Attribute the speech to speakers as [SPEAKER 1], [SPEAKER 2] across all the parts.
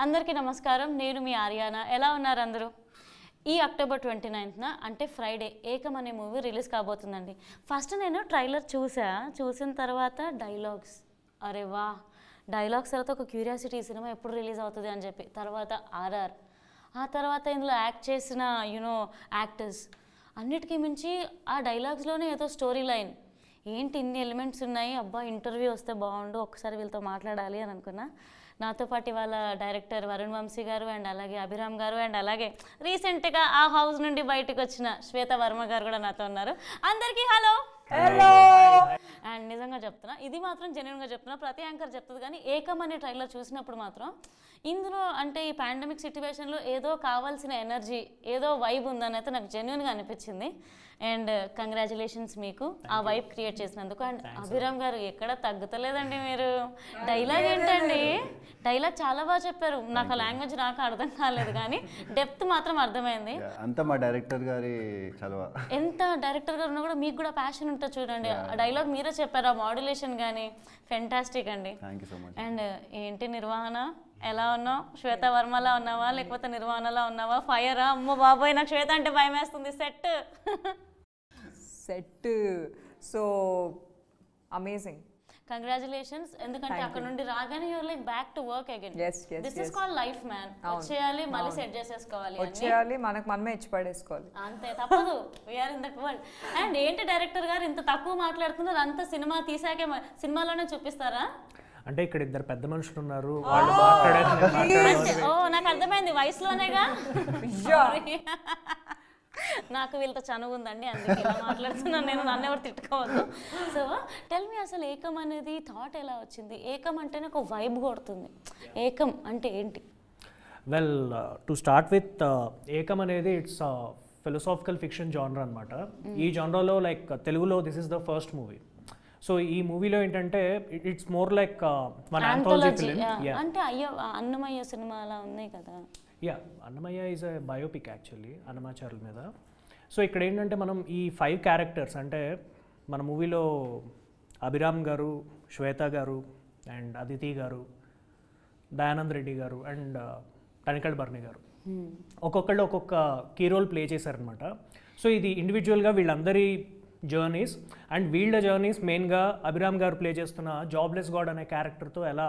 [SPEAKER 1] అందరికీ నమస్కారం. నేను మీ ఆర్యానా. ఎలా ఉన్నారు అందరూ? ఈ అక్టోబర్ 29న అంటే ఫ్రైడే ఏకం అనే మూవీ రిలీజ్ కాబోతుందండి. ఫస్ట్ నేను ట్రైలర్ చూసిన తర్వాత డైలాగ్స్, అరే వా, డైలాగ్స్ తర్వాత ఒక క్యూరియాసిటీ, సినిమా ఎప్పుడు రిలీజ్ అవుతుంది అని చెప్పి. తర్వాత ఆర్ఆర్, ఆ తర్వాత ఇందులో యాక్ట్ చేసిన యాక్టర్స్, అన్నిటికీ మించి ఆ డైలాగ్స్లోనే ఏదో స్టోరీ లైన్, ఏంటి ఇన్ని ఎలిమెంట్స్ ఉన్నాయి, అబ్బా ఇంటర్వ్యూ వస్తే బాగుండు, ఒక్కసారి వీళ్ళతో మాట్లాడాలి అని అనుకున్నా. నాతో పాటు వాళ్ళ డైరెక్టర్ వరుణ్ వంశీ గారు అండ్ అలాగే అభిరామ్ గారు అండ్ అలాగే రీసెంట్గా ఆ హౌస్ నుండి బయటకు వచ్చిన శ్వేత వర్మ గారు కూడా నాతో ఉన్నారు. అందరికీ హలో. అండ్ నిజంగా చెప్తున్నా, ఇది మాత్రం జెన్యున్గా చెప్తున్నా, ప్రతి యాంకర్ చెప్తుంది. కానీ ఏకం అనే ట్రైలర్ చూసినప్పుడు మాత్రం ఇందులో అంటే ఈ పాండమిక్ సిచ్యువేషన్లో ఏదో కావాల్సిన ఎనర్జీ, ఏదో వైబ్ ఉందని అయితే నాకు జెన్యున్గా అనిపించింది. అండ్ కంగ్రాచులేషన్స్ మీకు ఆ వైబ్ క్రియేట్ చేసినందుకు. అండ్ అభిరామ్ గారు ఎక్కడ తగ్గుతలేదండి మీరు. డైలాగ్ ఏంటండి, డైలాగ్ చాలా బాగా చెప్పారు. నాకు ఆ లాంగ్వేజ్ నాకు అర్థం కాలేదు కానీ డెప్త్ మాత్రం అర్థమైంది.
[SPEAKER 2] అంతా మా డైరెక్టర్ గారి చలవ.
[SPEAKER 1] ఎంత డైరెక్టర్ గారు ఉన్నా కూడా మీకు కూడా ప్యాషన్ ఉంటుంది చూడండి. ఆ డైలాగ్ మీరే చెప్పారు, ఆ మాడ్యులేషన్ కానీ ఫెంటాస్టిక్ అండి. అండ్ ఏంటి నిర్వహణ, ఎలా ఉన్నావు? శ్వేత వర్మలా ఉన్నావా లేకపోతే నిర్వహణలా ఉన్నావా? ఫైరా? అమ్మో బాబోయ్, నాకు శ్వేత అంటే భయం వేస్తుంది.
[SPEAKER 3] Set so amazing.
[SPEAKER 1] కంగ్రాచులేషన్స్. ఎందుకంటే అక్కడ నుండి రాగానే you're like back to work again. This is called life man. వచ్చేయాలి, మళ్ళీ సెట్ చేసేసుకోవాలి,
[SPEAKER 3] వచ్చేయాలి, మనమే ఇచ్చి పడేసుకోవాలి,
[SPEAKER 1] అంతే, తప్పదు. We're in that world. And ఏంటి డైరెక్టర్ గారు ఇంత తక్కువ మాట్లాడుతున్నారు? అంత సినిమా తీసాకే సినిమాలోనే చూపిస్తారా?
[SPEAKER 4] అంటే ఇక్కడ ఇద్దరు పెద్ద మనుషులు ఉన్నారు, వాళ్ళు మాట్లాడేది.
[SPEAKER 1] ఓ నాకు అర్థమైంది, వయసులోనేగా. నాకు వీళ్ళతో చనువు ఉందండి, అందుకే ఇలా మాట్లాడుతున్నాను నేను, నన్ను ఎవరు తిట్టుకోవద్దు. సో టెల్ మీ, అసలు ఏకం అనేది థాట్ ఎలా వచ్చింది? ఏకం అంటేనే ఒక వైబ్ కొడుతుంది. ఏకం అంటే ఏంటి?
[SPEAKER 4] వెల్, టు స్టార్ట్ విత్, ఏకం అనేది ఇట్స్ ఫిలసాఫికల్ ఫిక్షన్ జానర్ అనమాట. ఈ జానర్లో లైక్ తెలుగులో this is the first movie. So ఈ మూవీలో ఏంటంటే it's more like one anthology film.
[SPEAKER 1] అంటే అయ్యో అన్నమయ్య సినిమా అలా ఉన్నాయి కదా.
[SPEAKER 4] Annamayya is a biopic actually, అన్నమాచార్యుల మీద. సో ఇక్కడ ఏంటంటే మనం ఈ 5 క్యారెక్టర్స్, అంటే మన మూవీలో అభిరామ్ గారు, శ్వేత గారు అండ్ అదితి గారు, దయానంద్ రెడ్డి గారు అండ్ తనికల్ బర్ని గారు, ఒక్కొక్కళ్ళు ఒక్కొక్క కీ రోల్ ప్లే చేశారనమాట. సో ఇది ఇండివిజువల్గా వీళ్ళందరి జర్నీస్, అండ్ వీళ్ళ జర్నీస్ మెయిన్గా అభిరామ్ గారు ప్లే చేస్తున్న జాబ్లెస్ గాడ్ అనే క్యారెక్టర్తో ఎలా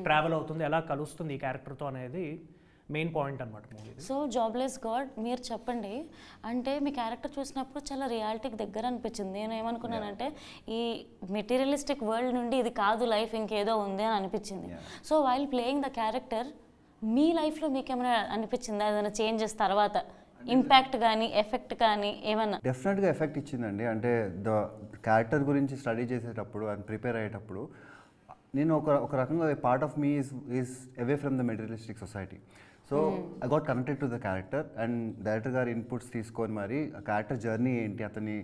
[SPEAKER 4] ట్రావెల్ అవుతుంది, ఎలా కలుస్తుంది ఈ క్యారెక్టర్తో అనేది మెయిన్ పాయింట్ అనమాట మూవీ.
[SPEAKER 1] సో జాబ్లెస్ గాడ్ మీరు చెప్పండి. అంటే మీ క్యారెక్టర్ చూసినప్పుడు చాలా రియాలిటీకి దగ్గర అనిపించింది. నేను ఏమనుకున్నానంటే ఈ మెటీరియలిస్టిక్ వరల్డ్ నుండి ఇది కాదు లైఫ్, ఇంకేదో ఉంది అని అనిపించింది. So while playing the character మీ లైఫ్లో మీకు ఏమైనా అనిపించిందా, ఏదైనా చేంజెస్ తర్వాత ఇంపాక్ట్ కానీ ఎఫెక్ట్ కానీ ఏమన్నా?
[SPEAKER 2] డెఫినెట్గా ఎఫెక్ట్ ఇచ్చిందండి. అంటే ద క్యారెక్టర్ గురించి స్టడీ చేసేటప్పుడు అండ్ ప్రిపేర్ అయ్యేటప్పుడు నేను ఒక రకంగా part of me is away from the materialistic society. So I got connected to the character and director గారి ఇన్పుట్స్ తీసుకొని మరి ఆ క్యారెక్టర్ జర్నీ ఏంటి, అతని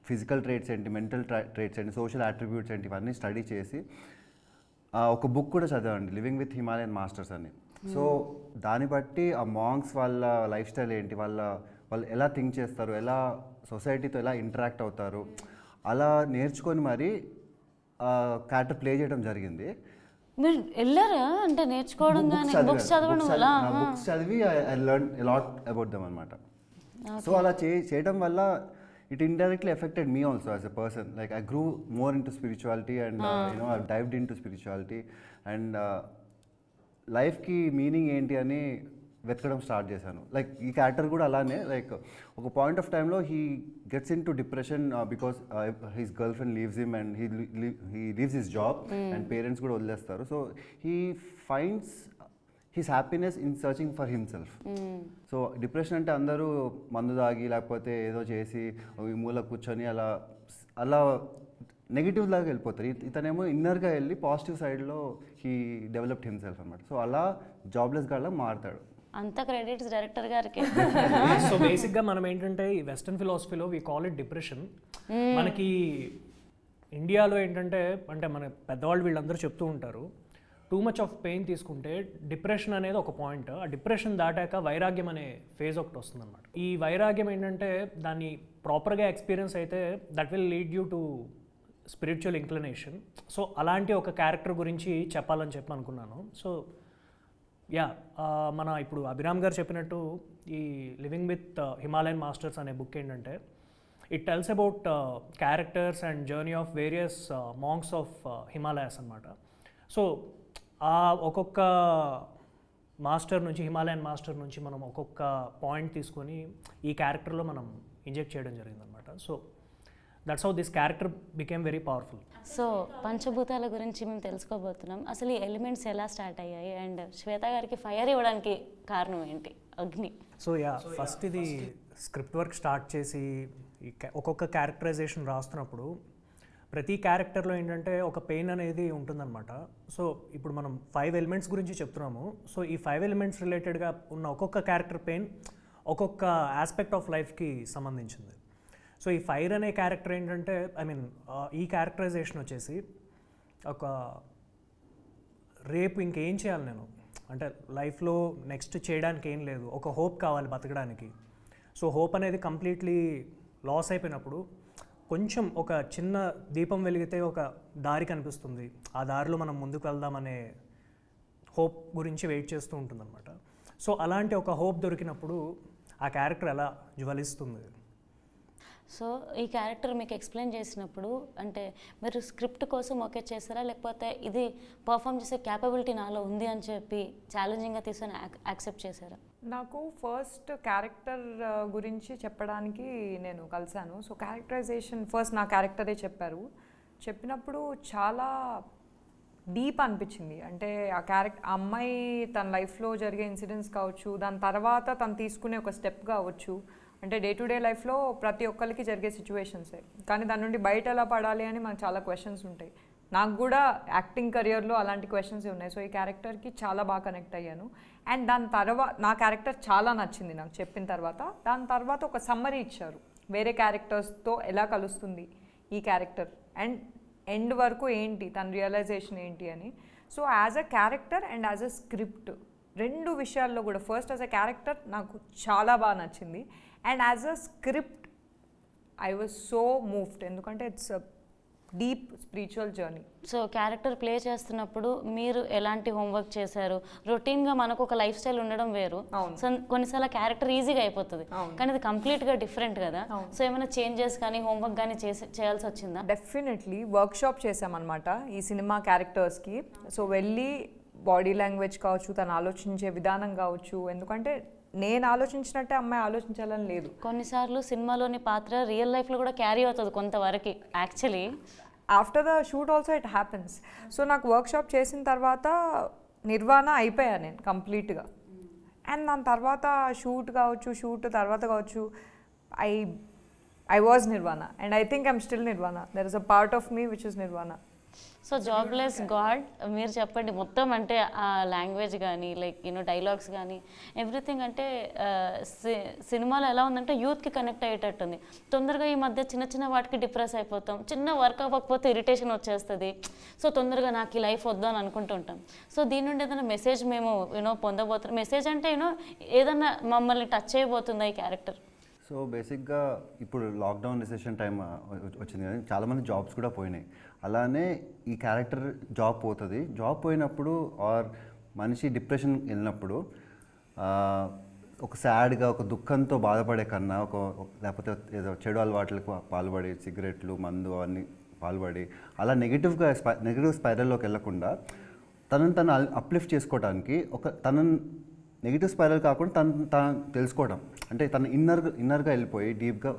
[SPEAKER 2] ఫిజికల్ ట్రేట్స్ ఏంటి, మెంటల్ ట్రేట్స్ ఏంటి, సోషల్ అట్రిబ్యూట్స్ ఏంటి, ఇవన్నీ స్టడీ చేసి ఒక బుక్ కూడా చదివండి, లివింగ్ విత్ హిమాలయన్ మాస్టర్స్ అని. సో దాన్ని బట్టి ఆ మాంగ్స్ వాళ్ళ లైఫ్ స్టైల్ ఏంటి, వాళ్ళు ఎలా థింక్ చేస్తారు, ఎలా సొసైటీతో ఎలా ఇంటరాక్ట్ అవుతారు, అలా నేర్చుకొని మరి క్యారెక్టర్ ప్లే చేయడం జరిగింది.
[SPEAKER 1] మీరు వెళ్ళారా అంటే నేర్చుకోవడం కానీ బుక్స్ చదవడం వల్ల?
[SPEAKER 2] బుక్స్ చదివి I learn a lot about them అనమాట. సో అలా చేయడం వల్ల it indirectly affected me also as a person. Like I grew more into spirituality and I've dived into spirituality and life ki meaning enti ani వెతకడం start చేశాను. Like ఈ character కూడా అలానే, like ఒక పాయింట్ ఆఫ్ టైంలో he gets in to depression because his girl friend leaves him and he leaves his job and parents కూడా వదిలేస్తారు. So he finds his happiness in searching for himself. So depression అంటే అందరూ మందు తాగి లేకపోతే ఏదో చేసి ఈ మూల కూర్చొని అలా నెగిటివ్ లాగా వెళ్ళిపోతారు. ఇతనేమో ఇన్నర్గా వెళ్ళి పాజిటివ్ సైడ్లో హీ డెవలప్డ్ హిమ్సెల్ఫ్ అనమాట. సో అలా జాబ్లెస్ గాడ్లా మారుతాడు.
[SPEAKER 1] అంత క్రెడిట్స్ డైరెక్టర్ గారికి.
[SPEAKER 4] సో బేసిక్గా మనం ఏంటంటే ఈ వెస్టర్న్ ఫిలాసఫీలో వీ కాల్ ఇట్ డిప్రెషన్. మనకి ఇండియాలో ఏంటంటే అంటే మన పెద్దవాళ్ళు వీళ్ళందరూ చెప్తూ ఉంటారు, టూ మచ్ ఆఫ్ పెయిన్ తీసుకుంటే డిప్రెషన్ అనేది ఒక పాయింట్, ఆ డిప్రెషన్ దాటాక వైరాగ్యం అనే ఫేజ్ ఒకటి వస్తుంది అనమాట. ఈ వైరాగ్యం ఏంటంటే దాన్ని ప్రాపర్గా ఎక్స్పీరియన్స్ అయితే that will lead you to spiritual inclination. So అలాంటి ఒక క్యారెక్టర్ గురించి చెప్పాలని చెప్పి అనుకున్నాను. సో యా మన ఇప్పుడు అభిరామ్ గారు చెప్పినట్టు ఈ లివింగ్ విత్ హిమాలయన్ మాస్టర్స్ అనే బుక్ ఏంటంటే it tells about characters and journey of various monks of Himalayas అనమాట. సో ఆ ఒక్కొక్క మాస్టర్ నుంచి, హిమాలయన్ మాస్టర్ నుంచి మనం ఒక్కొక్క పాయింట్ తీసుకొని ఈ క్యారెక్టర్లో మనం ఇంజెక్ట్ చేయడం జరిగిందనమాట. So that's how this character became very powerful.
[SPEAKER 1] So పంచభూతాల గురించి మేము తెలుసుకోబోతున్నాం. అసలు ఈ ఎలిమెంట్స్ ఎలా స్టార్ట్ అయ్యాయి అండ్ శ్వేత గారికి ఫైర్ ఇవ్వడానికి కారణం ఏంటి? అగ్ని.
[SPEAKER 4] సో ఫస్ట్ ఇది స్క్రిప్ట్ వర్క్ స్టార్ట్ చేసి ఒక్కొక్క క్యారెక్టరైజేషన్ రాస్తున్నప్పుడు ప్రతి క్యారెక్టర్లో ఏంటంటే ఒక పెయిన్ అనేది ఉంటుందన్నమాట. సో ఇప్పుడు మనం 5 ఎలిమెంట్స్ గురించి చెప్తున్నాము. సో ఈ 5 ఎలిమెంట్స్ రిలేటెడ్గా ఉన్న ఒక్కొక్క క్యారెక్టర్ పెయిన్ ఒక్కొక్క ఆస్పెక్ట్ ఆఫ్ లైఫ్కి సంబంధించింది. సో ఈ ఫైర్ అనే క్యారెక్టర్ ఏంటంటే ఈ క్యారెక్టరైజేషన్ వచ్చేసి ఒక రేపు ఇంకేం చేయాలి నేను, అంటే లైఫ్లో నెక్స్ట్ చేయడానికి ఏం లేదు, ఒక హోప్ కావాలి బతకడానికి. సో హోప్ అనేది కంప్లీట్లీ లాస్ అయిపోయినప్పుడు కొంచెం ఒక చిన్న దీపం వెలిగితే ఒక దారి కనిపిస్తుంది, ఆ దారిలో మనం ముందుకు వెళ్దామనే హోప్ గురించి వెయిట్ చేస్తూ ఉంటుందన్నమాట. సో అలాంటి ఒక హోప్ దొరికినప్పుడు ఆ క్యారెక్టర్ ఎలా జ్వలిస్తుంది.
[SPEAKER 1] సో ఈ క్యారెక్టర్ మీకు ఎక్స్ప్లెయిన్ చేసినప్పుడు అంటే మీరు స్క్రిప్ట్ కోసం ఓకే చేస్తారా, లేకపోతే ఇది పర్ఫామ్ చేసే క్యాపబిలిటీ నాలో ఉంది అని చెప్పి ఛాలెంజింగ్గా తీసుకొని యాక్సెప్ట్ చేశారా?
[SPEAKER 3] నాకు ఫస్ట్ క్యారెక్టర్ గురించి చెప్పడానికి నేను కలిశాను. సో క్యారెక్టరైజేషన్ ఫస్ట్ నా క్యారెక్టరే చెప్పినప్పుడు చాలా డీప్ అనిపించింది. అంటే ఆ అమ్మాయి తన లైఫ్లో జరిగే ఇన్సిడెంట్స్ కావచ్చు, దాని తర్వాత తను తీసుకునే ఒక స్టెప్ కావచ్చు, అంటే డే టు డే లైఫ్లో ప్రతి ఒక్కరికి జరిగే సిచ్యువేషన్సే, కానీ దాని నుండి బయట ఎలా పడాలి అని మనకు చాలా క్వశ్చన్స్ ఉంటాయి. నాకు కూడా యాక్టింగ్ కెరియర్లో అలాంటి క్వశ్చన్స్ ఉన్నాయి. సో ఈ క్యారెక్టర్కి చాలా బాగా కనెక్ట్ అయ్యాను. అండ్ దాని తర్వాత నా క్యారెక్టర్ చాలా నచ్చింది నాకు చెప్పిన తర్వాత. దాని తర్వాత ఒక సమ్మరీ ఇచ్చారు, వేరే క్యారెక్టర్స్తో ఎలా కలుస్తుంది ఈ క్యారెక్టర్ అండ్ ఎండ్ వరకు ఏంటి తన రియలైజేషన్ ఏంటి అని. So as a character and as a script రెండు విషయాల్లో కూడా ఫస్ట్ యాజ్ అ క్యారెక్టర్ నాకు చాలా బాగా నచ్చింది. And as a script I was so moved, ఎందుకంటే it's a deep spiritual journey.
[SPEAKER 1] So character play చేస్తున్నప్పుడు మీరు ఎలాంటి హోంవర్క్ చేశారు? రొటీన్గా మనకు ఒక లైఫ్ స్టైల్ ఉండడం వేరు, సో కొన్నిసార్లు క్యారెక్టర్ ఈజీగా అయిపోతుంది, కానీ ఇది కంప్లీట్గా డిఫరెంట్ కదా. సో ఏమైనా చేంజెస్ కానీ హోంవర్క్ కానీ చేయాల్సి వచ్చిందా?
[SPEAKER 3] డెఫినెట్లీ వర్క్షాప్ చేసామన్నమాట ఈ సినిమా క్యారెక్టర్స్కి. సో వెళ్ళి బాడీ లాంగ్వేజ్ కావచ్చు, తను ఆలోచించే విధానం కావచ్చు, ఎందుకంటే నేను ఆలోచించినట్టే అమ్మాయి ఆలోచించాలని లేదు.
[SPEAKER 1] కొన్నిసార్లు సినిమాలోని పాత్ర రియల్ లైఫ్లో కూడా క్యారీ అవుతుంది కొంతవరకు actually.
[SPEAKER 3] After the shoot also it happens. So నాకు వర్క్షాప్ చేసిన తర్వాత నిర్వాణ అయిపోయా నేను కంప్లీట్గా. అండ్ దాని తర్వాత షూట్ తర్వాత కావచ్చు I was Nirvana and I think I'm still Nirvana. There is a part of me which is Nirvana.
[SPEAKER 1] So jobless God మీరు చెప్పండి మొత్తం, అంటే ఆ లాంగ్వేజ్ కానీ లైక్ డైలాగ్స్ కానీ ఎవ్రీథింగ్, అంటే సినిమాలో ఎలా ఉందంటే యూత్కి కనెక్ట్ అయ్యేటట్టుంది. తొందరగా ఈ మధ్య చిన్న చిన్న వాటికి డిప్రెస్ అయిపోతాం, చిన్న వర్క్ అవ్వకపోతే ఇరిటేషన్ వచ్చేస్తుంది. సో తొందరగా నాకు ఈ లైఫ్ వద్దు అని అనుకుంటుంటాం. సో దీని నుండి ఏదైనా మెసేజ్ మేము పొందబోతున్నాం. మెసేజ్ అంటే ఏదైనా మమ్మల్ని టచ్ చేయబోతుందా ఈ క్యారెక్టర్?
[SPEAKER 2] సో బేసిక్గా ఇప్పుడు లాక్డౌన్ రిసెషన్ టైం వచ్చింది కానీ చాలామంది జాబ్స్ కూడా పోయినాయి. అలానే ఈ క్యారెక్టర్ జాబ్ పోతుంది. జాబ్ పోయినప్పుడు ఆర్ మనిషి డిప్రెషన్ వెళ్ళినప్పుడు ఒక సాడ్గా ఒక దుఃఖంతో బాధపడే కన్నా లేకపోతే ఏదో చెడు అలవాట్లకు పాల్పడి సిగరెట్లు మందు అవన్నీ పాల్పడి అలా నెగిటివ్ స్పైరల్లోకి వెళ్ళకుండా తను అప్లిఫ్ట్ చేసుకోవడానికి తనను నెగిటివ్ స్పైరల్ కాకుండా తను తెలుసుకోవడం, అంటే తన ఇన్నర్గా వెళ్ళిపోయి డీప్గా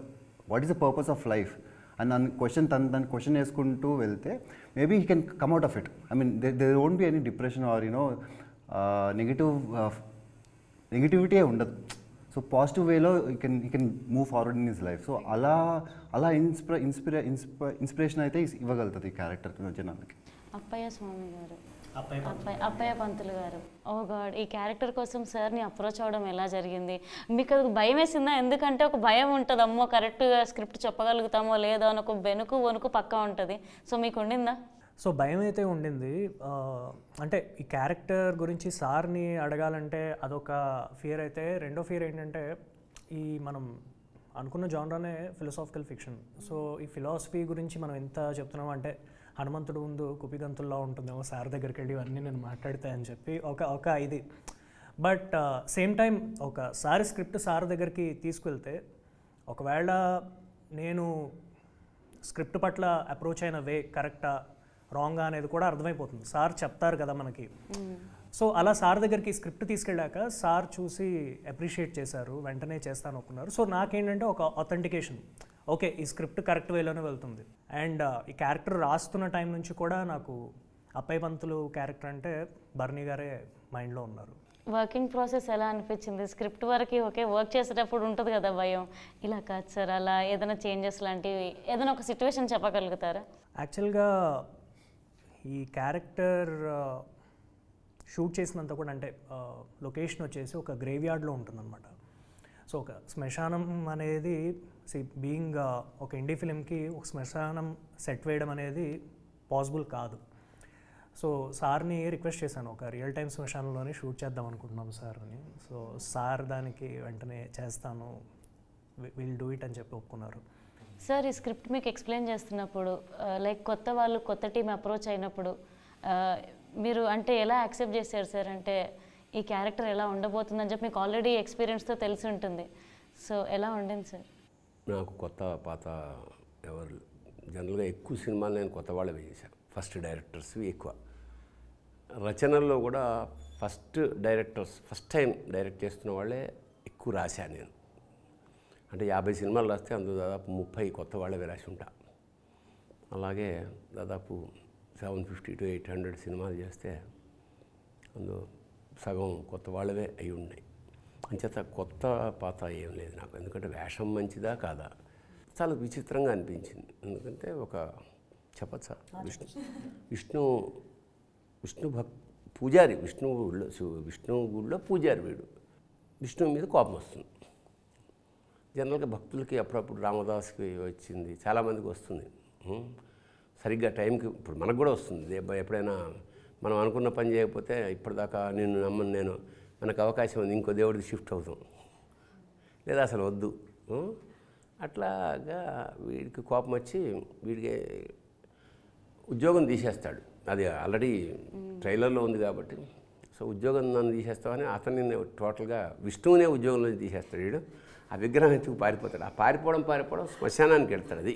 [SPEAKER 2] what is the purpose of life అని దాన్ని క్వశ్చన్ వేసుకుంటూ వెళ్తే maybe he can come out of it. I mean there won't be any depression or negativity ఉండదు. సో పాజిటివ్ వేలో he can move forward in his life. So అలా inspiration అయితే ఇవ్వగలుగుతుంది ఈ క్యారెక్టర్ జనాలకి.
[SPEAKER 1] అప్పయ్య స్వామి గారు, అప్పయ్య పంతులు గారు, ఓ గాడ్, ఈ క్యారెక్టర్ కోసం సార్ని అప్రోచ్ అవ్వడం ఎలా జరిగింది? మీకు అది భయం వేసిందా? ఎందుకంటే ఒక భయం ఉంటుంది, అమ్మో కరెక్ట్గా స్క్రిప్ట్ చెప్పగలుగుతామో లేదో అని ఒక వణుకు పక్కా ఉంటుంది. సో మీకు ఉండిందా?
[SPEAKER 4] సో భయం అయితే ఉండింది. అంటే ఈ క్యారెక్టర్ గురించి సార్ని అడగాలంటే అదొక ఫియర్ అయితే, రెండో ఫియర్ ఏంటంటే ఈ మనం అనుకున్న జానరానే ఫిలాసాఫికల్ ఫిక్షన్. సో ఈ ఫిలాసఫీ గురించి మనం ఎంత చెప్తున్నాం అంటే హనుమంతుడు ముందు కుపిగంతుల్లో ఉంటుందేమో సార్ దగ్గరికి వెళ్ళి ఇవన్నీ నేను మాట్లాడతాయని చెప్పి ఒక ఇది బట్ సేమ్ టైం ఒకసారి స్క్రిప్ట్ సార్ దగ్గరికి తీసుకెళ్తే ఒకవేళ నేను స్క్రిప్ట్ పట్ల అప్రోచ్ అయిన వే కరెక్టా రాంగా అనేది కూడా అర్థమైపోతుంది. సార్ చెప్తారు కదా మనకి. సో అలా సార్ దగ్గరికి స్క్రిప్ట్ తీసుకెళ్ళాక సార్ చూసి అప్రిషియేట్ చేశారు, వెంటనే చేస్తాను ఒప్పుకున్నారు. సో నాకేంటంటే ఒక అథెంటికేషన్, ఓకే ఈ స్క్రిప్ట్ కరెక్ట్ వేలోనే వెళ్తుంది. అండ్ ఈ క్యారెక్టర్ రాస్తున్న టైం నుంచి కూడా నాకు అప్పయ్య పంతులు క్యారెక్టర్ అంటే బర్నీ గారే మైండ్లో ఉన్నారు.
[SPEAKER 1] వర్కింగ్ ప్రాసెస్ ఎలా అనిపించింది? స్క్రిప్ట్ వరకు ఓకే, వర్క్ చేసేటప్పుడు ఉంటుంది కదా భయం, ఇలా కాదు సార్ అలా ఏదైనా చేంజెస్ లాంటివి ఏదైనా ఒక సిచ్యువేషన్ చెప్పగలుగుతారా?
[SPEAKER 4] యాక్చువల్గా ఈ క్యారెక్టర్ షూట్ చేసినంత కూడా అంటే లొకేషన్ వచ్చేసి ఒక గ్రేవ్ యార్డ్లో ఉంటుందన్నమాట. సో ఒక శ్మశానం అనేది బీయింగ్ ఒక ఇండీ ఫిలింకి ఒక శ్మశానం సెట్ వేయడం అనేది పాసిబుల్ కాదు. సో సార్ని రిక్వెస్ట్ చేశాను, ఒక రియల్ టైమ్ శ్మశానంలోనే షూట్ చేద్దాం అనుకుంటున్నాం సార్ అని. సో సార్ దానికి వెంటనే చేస్తాను, విల్ డూ ఇట్ అని చెప్పి ఒప్పుకున్నారు.
[SPEAKER 1] సార్ ఈ స్క్రిప్ట్ మీకు ఎక్స్ప్లెయిన్ చేస్తున్నప్పుడు లైక్ కొత్త వాళ్ళు కొత్త టీం అప్రోచ్ అయినప్పుడు మీరు అంటే ఎలా యాక్సెప్ట్ చేశారు సార్? అంటే ఈ క్యారెక్టర్ ఎలా ఉండబోతుందని చెప్పి మీకు ఆల్రెడీ ఎక్స్పీరియన్స్తో తెలిసి ఉంటుంది. సో ఎలా ఉండింది సార్?
[SPEAKER 5] నాకు కొత్త పాత ఎవరు జనరల్గా ఎక్కువ సినిమాలు నేను కొత్త వాళ్ళే చేశాను. ఫస్ట్ డైరెక్టర్స్వి ఎక్కువ. రచనల్లో కూడా ఫస్ట్ టైం డైరెక్ట్ చేస్తున్న వాళ్ళే ఎక్కువ రాశాను నేను. అంటే 50 సినిమాలు రాస్తే అందులో దాదాపు 30 కొత్త వాళ్ళే రాసి ఉంటా. అలాగే దాదాపు 750 to 800 సినిమాలు చేస్తే అందులో సగం కొత్త వాళ్ళవే అయి ఉన్నాయి. అంచేత కొత్త పాత ఏం లేదు నాకు. ఎందుకంటే వేషం మంచిదా కాదా చాలా విచిత్రంగా అనిపించింది. ఎందుకంటే ఒక చెప్పచ్చా, విష్ణు పూజారి, విష్ణు గుడిలో పూజారి వీడు. విష్ణువు మీద కోపం వస్తుంది. జనరల్గా భక్తులకి అప్పుడప్పుడు రామదాస్కి వచ్చింది, చాలామందికి వస్తుంది. సరిగ్గా టైంకి ఇప్పుడు మనకు కూడా వస్తుంది. ఎప్పుడైనా మనం అనుకున్న పని చేయకపోతే ఇప్పటిదాకా నిన్ను నమ్మను నేను, మనకు అవకాశం ఉంది, ఇంకో దేవుడికి షిఫ్ట్ అవుతాం, లేదా అసలు వద్దు. అట్లాగా వీడికి కోపం వచ్చి వీడికి ఉద్యోగం తీసేస్తాడు. అది ఆల్రెడీ ట్రైలర్లో ఉంది కాబట్టి. సో ఉద్యోగం నన్ను తీసేస్తామని అతన్ని టోటల్గా విష్ణువునే ఉద్యోగంలో తీసేస్తాడు వీడు. ఆ విగ్రహం ఎత్తుకు పారిపోతాడు. ఆ పారిపోవడం శ్మశానానికి వెళ్తాడు. అది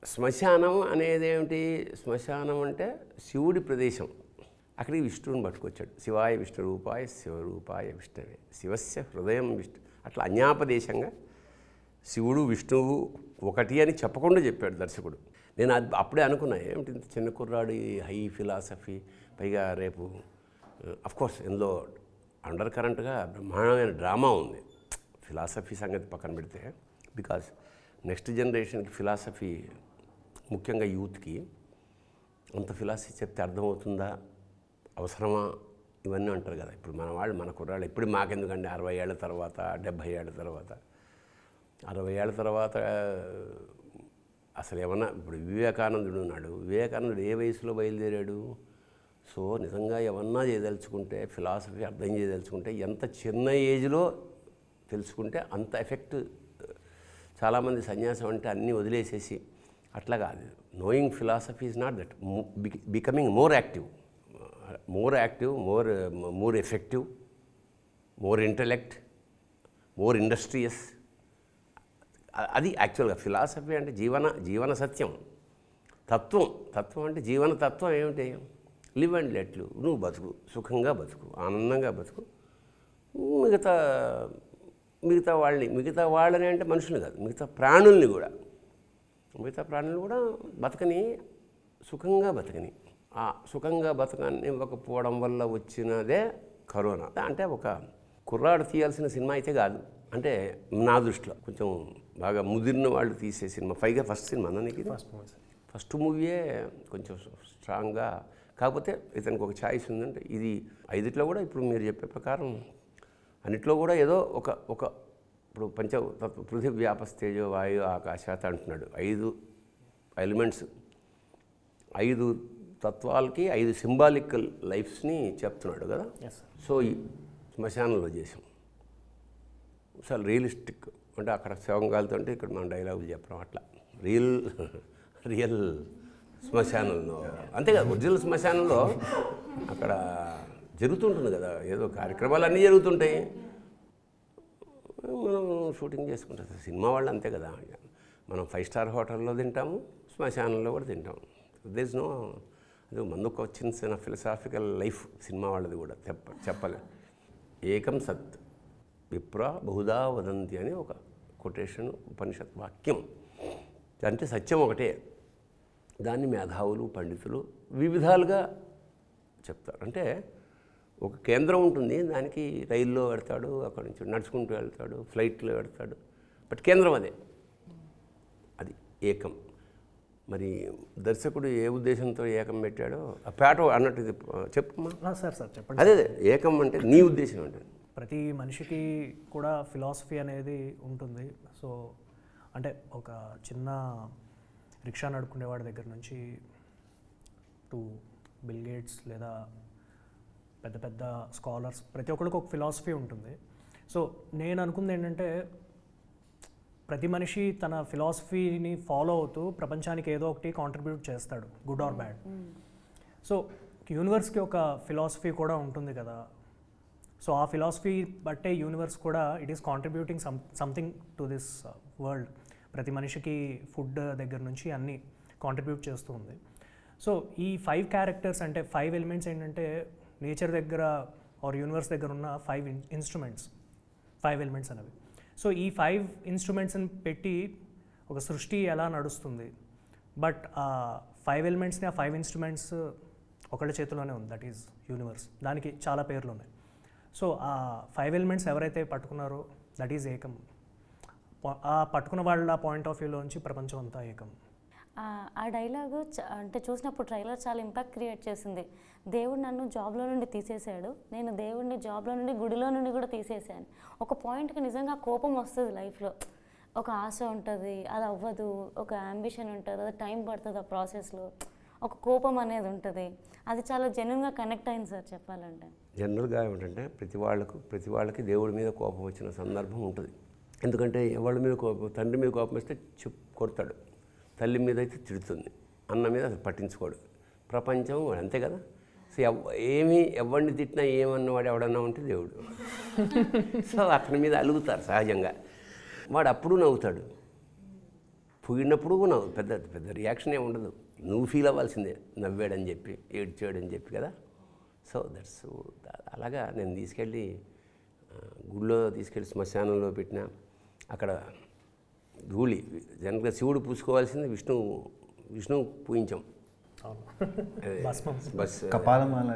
[SPEAKER 5] శ్మశానం అనేది ఏమిటి? శ్మశానం అంటే శివుడి ప్రదేశం. అక్కడికి విష్ణువుని పట్టుకొచ్చాడు. శివాయ విష్ణు రూపాయ శివరూపాయ విష్ణవే శివస్య హృదయం విష్ణు. అట్లా అన్యాపదేశంగా శివుడు విష్ణువు ఒకటి అని చెప్పకుండా చెప్పాడు దర్శకుడు. నేను అప్పుడే అనుకున్నా, ఏమిటి చిన్న కుర్రాడు హై ఫిలాసఫీ, పైగా రేపు అఫ్కోర్స్ ఇందులో అండర్ కరెంట్గా బ్రహ్మాండమైన డ్రామా ఉంది. ఫిలాసఫీ సంగతి పక్కన పెడితే, బికాజ్ నెక్స్ట్ జనరేషన్కి ఫిలాసఫీ ముఖ్యంగా యూత్కి అంత ఫిలాసఫీ చెప్తే అర్థమవుతుందా, అవసరమా, ఇవన్నీ అంటారు కదా. ఇప్పుడు మన కుర్రాళ్ళు ఇప్పుడు మాకెందుకండి 60 ఏళ్ళ తర్వాత 70 ఏళ్ళ తర్వాత 60 ఏళ్ళ తర్వాత అసలు ఏమన్నా. ఇప్పుడు వివేకానందుడు ఉన్నాడు. వివేకానందుడు ఏ వయసులో బయలుదేరాడు? సో నిజంగా ఏమన్నా చేయదలుచుకుంటే, ఫిలాసఫీ అర్థం చేయదలుచుకుంటే ఎంత చిన్న ఏజ్లో తెలుసుకుంటే అంత ఎఫెక్ట్. చాలామంది సన్యాసం అంటే అన్నీ వదిలేసేసి అట్లా కాదు. Knowing philosophy is not that, becoming more active, more effective, more intellect, more industrious. అది యాక్చువల్గా ఫిలాసఫీ అంటే జీవన సత్యం, తత్వం అంటే జీవన తత్వం ఏమిటి? Live and let live. నువ్వు బతుకు, సుఖంగా బతుకు, ఆనందంగా బతుకు. మిగతా వాళ్ళని అంటే మనుషులు కాదు, మిగతా ప్రాణుల్ని కూడా బతకని, సుఖంగా బతకని. ఆ సుఖంగా బతకాన్ని ఇవ్వకపోవడం వల్ల వచ్చినదే కరోనా. అంటే ఒక కుర్రాడు తీయాల్సిన సినిమా అయితే కాదు. అంటే నా దృష్టిలో కొంచెం బాగా ముదిరిన వాళ్ళు తీసే సినిమా. పైగా ఫస్ట్ సినిమా నీకు, ఫస్ట్ మూవీయే కొంచెం స్ట్రాంగ్గా. కాకపోతే ఇతనికి ఒక ఛాయిస్ ఉందంటే ఇది 5 కూడా ఇప్పుడు మీరు చెప్పే ప్రకారం అన్నిట్లో కూడా ఏదో ఒక ఇప్పుడు పృథివీ వ్యాపస్తేజో వాయు ఆకాశాత్ అంటున్నాడు. 5 ఎలిమెంట్స్, 5 తత్వాలకి 5 సింబాలికల్ లైఫ్స్ని చెప్తున్నాడు కదా. సో ఈ శ్మశానంలో చేసాం. అసలు రియలిస్టిక్ అంటే అక్కడ శవంగాలతో అంటే ఇక్కడ మనం డైలాగులు చెప్పడం అట్లా రియల్ శ్మశానంలో. అంతేకాదు ఒరిజినల్ శ్మశానంలో అక్కడ జరుగుతుంటుంది కదా, ఏదో కార్యక్రమాలు అన్నీ జరుగుతుంటాయి, మనం షూటింగ్ చేసుకుంటాం. సినిమా వాళ్ళు అంతే కదా, మనం 5 స్టార్ హోటల్లో తింటాము, శ్మశానంలో కూడా తింటాము. దేస్ నో అది మందుకు వచ్చిన ఫిలసాఫికల్ లైఫ్ సినిమా వాళ్ళది కూడా చెప్పాలి. ఏకం సత్ విప్ర బహుదా వదంతి అని ఒక కొటేషన్, ఉపనిషత్ వాక్యం. అంటే సత్యం ఒకటే, దాన్ని మేధావులు పండితులు వివిధాలుగా చెప్తారు. అంటే ఒక కేంద్రం ఉంటుంది, దానికి రైల్లో పెడతాడు, అక్కడి నుంచి నడుచుకుంటూ వెళ్తాడు, ఫ్లైట్లో పెడతాడు, బట్ కేంద్రం అదే, అది ఏకం. మరి దర్శకుడు ఏ ఉద్దేశంతో ఏకం పెట్టాడో ఆ పేట అన్నట్టు చెప్పమ్మా.
[SPEAKER 4] సార్ చెప్పండి.
[SPEAKER 5] అదే ఏకం అంటే నీ ఉద్దేశం అంటే
[SPEAKER 4] ప్రతి మనిషికి కూడా ఫిలాసఫీ అనేది ఉంటుంది. సో అంటే ఒక చిన్న రిక్షా నడుపుకునేవాడి దగ్గర నుంచి టు బిల్ గేట్స్ లేదా పెద్ద పెద్ద స్కాలర్స్, ప్రతి ఒక్కరికి ఒక ఫిలాసఫీ ఉంటుంది. సో నేను అనుకుంది ఏంటంటే ప్రతి మనిషి తన ఫిలాసఫీని ఫాలో అవుతూ ప్రపంచానికి ఏదో ఒకటి కాంట్రిబ్యూట్ చేస్తాడు, గుడ్ ఆర్ బ్యాడ్. సో యూనివర్స్కి ఒక ఫిలాసఫీ కూడా ఉంటుంది కదా. సో ఆ ఫిలాసఫీ బట్టే యూనివర్స్ కూడా it is contributing something to this world. ప్రతి మనిషికి ఫుడ్ దగ్గర నుంచి అన్నీ కాంట్రిబ్యూట్ చేస్తూ ఉంది. సో ఈ 5 క్యారెక్టర్స్ అంటే 5 ఎలిమెంట్స్ ఏంటంటే నేచర్ దగ్గర ఆర్ యూనివర్స్ దగ్గర ఉన్న 5 ఇన్స్ట్రుమెంట్స్, 5 ఎలిమెంట్స్ అనేవి. సో ఈ 5 ఇన్స్ట్రుమెంట్స్ని పెట్టి ఒక సృష్టి ఎలా నడుస్తుంది, బట్ ఆ 5 ఎలిమెంట్స్ని, ఆ 5 ఇన్స్ట్రుమెంట్స్ ఒకళ్ళ చేతిలోనే ఉంది, దట్ ఈజ్ యూనివర్స్. దానికి చాలా పేర్లు ఉన్నాయి. సో ఆ 5 ఎలిమెంట్స్ ఎవరైతే పట్టుకున్నారో దట్ ఈజ్ ఏకం. ఆ పట్టుకున్న వాళ్ళ పాయింట్ ఆఫ్ వ్యూలోంచి ప్రపంచం అంతా ఏకం.
[SPEAKER 1] ఆ డైలాగు అంటే చూసినప్పుడు ట్రైలర్ చాలా ఇంపాక్ట్ క్రియేట్ చేసింది. దేవుడు నన్ను జాబ్లో నుండి తీసేశాడు, నేను దేవుడిని జాబ్లో నుండి గుడిలో నుండి కూడా తీసేసాను. ఒక పాయింట్కి నిజంగా కోపం వస్తుంది లైఫ్లో, ఒక ఆశ ఉంటుంది, అది అవ్వదు, ఒక అంబిషన్ ఉంటుంది, అది టైం పడుతుంది, ఆ ప్రాసెస్లో ఒక కోపం అనేది ఉంటుంది. అది చాలా జెన్యున్గా కనెక్ట్ అయింది సార్ చెప్పాలంటే.
[SPEAKER 5] జనరల్గా ఏమిటంటే ప్రతి వాళ్ళకి దేవుడి మీద కోపం వచ్చిన సందర్భం ఉంటుంది. ఎందుకంటే ఎవరి మీద కోపం, తండ్రి మీద కోపం వస్తే కొడతాడు, తల్లి మీద అయితే తిడుతుంది, అన్న మీద అసలు పట్టించుకోడు. ప్రపంచం అంతే కదా. సో ఎవరిని తిట్టినా ఏమన్నవాడు ఎవడన్నా ఉంటే దేవుడు. సో అతని మీద అలుగుతారు సహజంగా. వాడు అప్పుడు నవ్వుతాడు, పొగిడినప్పుడు పెద్ద రియాక్షన్ ఏమి ఉండదు. నువ్వు ఫీల్ అవ్వాల్సిందే, నవ్వాడని చెప్పి ఏడ్చాడని చెప్పి కదా. సో దట్స్ అలాగా నేను తీసుకెళ్ళి గుళ్ళో తీసుకెళ్ళి శ్మశానంలో పెట్టిన, అక్కడ ధూళి జనరల్గా శివుడు పూసుకోవాల్సింది విష్ణు పూయించాం. బస్
[SPEAKER 2] కపాలమాల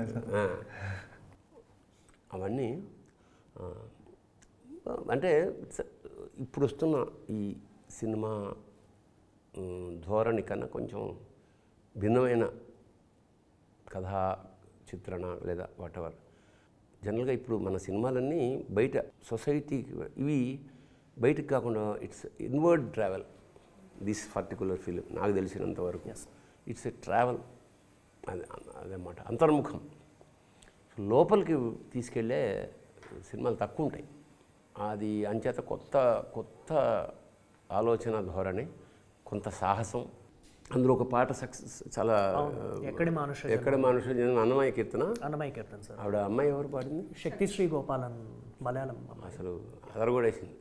[SPEAKER 5] అవన్నీ అంటే ఇప్పుడు వస్తున్న ఈ సినిమా ధోరణి కన్నా కొంచెం భిన్నమైన కథా చిత్రణ లేదా వాటెవర్. జనరల్గా ఇప్పుడు మన సినిమాలన్నీ బయట సొసైటీకి ఇవి బయటకు కాకుండా it's inward travel. This particular film నాకు తెలిసినంత వరకు ఇట్స్ ఎ ట్రావెల్, అదన్నమాట, అంతర్ముఖం. లోపలికి తీసుకెళ్ళే సినిమాలు తక్కువ ఉంటాయి. అది అంచేత కొత్త ఆలోచన ధోరణి, కొంత సాహసం. అందులో ఒక పాట సక్సెస్ చాలా,
[SPEAKER 4] ఎక్కడి
[SPEAKER 5] మానుష అన్నమయ్య కీర్తన
[SPEAKER 4] సార్.
[SPEAKER 5] ఆవిడ అమ్మాయి ఎవరు పాడింది?
[SPEAKER 4] శక్తిశ్రీ గోపాలన్, మలయాళం. అసలు
[SPEAKER 5] అదరగొడేసింది.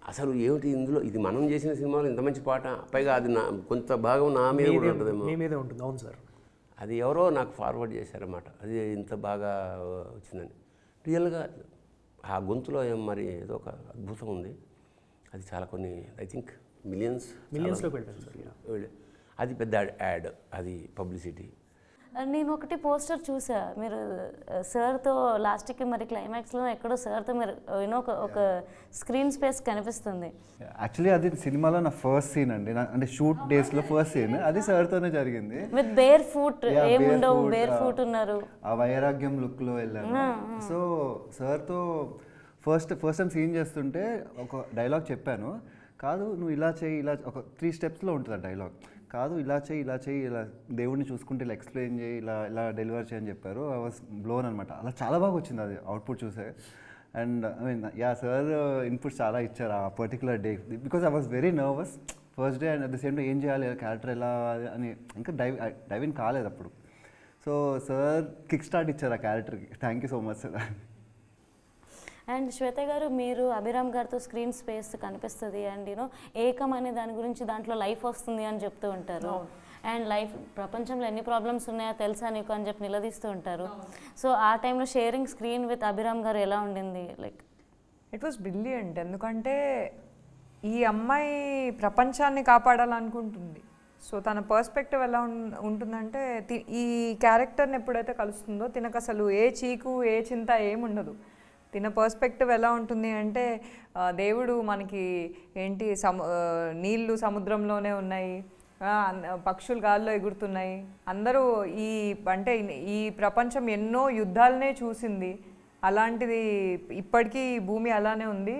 [SPEAKER 5] అసలు ఏమిటి ఇందులో, ఇది మనం చేసిన సినిమాలో ఇంత మంచి పాట, పైగా అది కొంత భాగం నా మీద కూడా ఉంటుందేమో.
[SPEAKER 4] మీ మీదే ఉంటుంది. అవును సార్.
[SPEAKER 5] అది ఎవరో నాకు ఫార్వర్డ్ చేశారన్నమాట, అది ఇంత బాగా వచ్చిందని. రియల్గా ఆ గొంతులో మరి ఏదో ఒక అద్భుతం ఉంది. అది చాలా కొన్ని ఐ థింక్ మిలియన్స్లోకి వెళ్ళింది. అది పెద్ద యాడ్, అది పబ్లిసిటీ.
[SPEAKER 1] నేను ఒకటి పోస్టర్ చూసా, మీరు సార్తో లాస్ట్కి మరి క్లైమాక్స్లో ఎక్కడో సార్తో మీరు ఒక స్క్రీన్ స్పేస్ కనిపిస్తుంది.
[SPEAKER 2] యాక్చువల్లీ అది సినిమాలో నా ఫస్ట్ సీన్ అండి, అంటే షూట్ డేస్లో ఫస్ట్ సీన్ అది సార్తోనే జరిగింది.
[SPEAKER 1] విత్ బేర్ ఫుట్, ఏముండవు, బేర్ ఫుట్ ఉన్నారు.
[SPEAKER 2] ఆ వైరాగ్యం లుక్లో వెళ్ళాను. సో సార్తో ఫస్ట్ టైం సీన్ చేస్తుంటే ఒక డైలాగ్ చెప్పాను, కాదు నువ్వు ఇలా చేయి, ఇలా ఒక 3 స్టెప్స్లో ఉంటుంది ఆ డైలాగ్. కాదు ఇలా చేయి, ఇలా దేవుడిని చూసుకుంటే ఇలా ఎక్స్ప్లెయిన్ చేయి, ఇలా డెలివర్ చేయని చెప్పారు. ఐ వాస్ బ్లోన్ అనమాట. అలా చాలా బాగా వచ్చింది అది అవుట్పుట్ చూసే. And I mean sir inputs చాలా ఇచ్చారు ఆ particular day, because I was very nervous first day. And at the same day ఏం చేయాలి, క్యారెక్టర్ ఎలా అని ఇంకా డైవ్ ఇన్ కాలేదు అప్పుడు. సో సార్ కిక్ స్టార్ట్ ఇచ్చారు ఆ క్యారెక్టర్కి. Thank you so much sir.
[SPEAKER 1] And Shweta garu, మీరు అభిరామ్ గారితో స్క్రీన్ స్పేస్ కనిపిస్తుంది అండ్ యూనో ఏకం అనే దాని గురించి దాంట్లో లైఫ్ వస్తుంది అని చెప్తూ ఉంటారు. అండ్ లైఫ్ ప్రపంచంలో ఎన్ని ప్రాబ్లమ్స్ ఉన్నాయో తెలుసా నీకు అని చెప్పి నిలదీస్తూ ఉంటారు. సో ఆ టైంలో షేరింగ్ స్క్రీన్ విత్ అభిరామ్ గారు ఎలా ఉండింది? Like
[SPEAKER 3] it was brilliant. ఎందుకంటే ఈ అమ్మాయి ప్రపంచాన్ని కాపాడాలనుకుంటుంది. సో తన పర్స్పెక్టివ్ ఎలా ఉంటుందంటే ఈ క్యారెక్టర్ని ఎప్పుడైతే కలుస్తుందో తినకు అసలు ఏ చీకు ఏ చింత ఏముండదు. తిన పర్స్పెక్టివ్ ఎలా ఉంటుంది అంటే దేవుడు మనకి ఏంటి నీళ్ళు సముద్రంలోనే ఉన్నాయి, పక్షులు గాల్లో ఎగురుతున్నాయి, అందరూ అంటే ఈ ప్రపంచం ఎన్నో యుద్ధాలనే చూసింది, అలాంటిది ఇప్పటికీ భూమి అలానే ఉంది.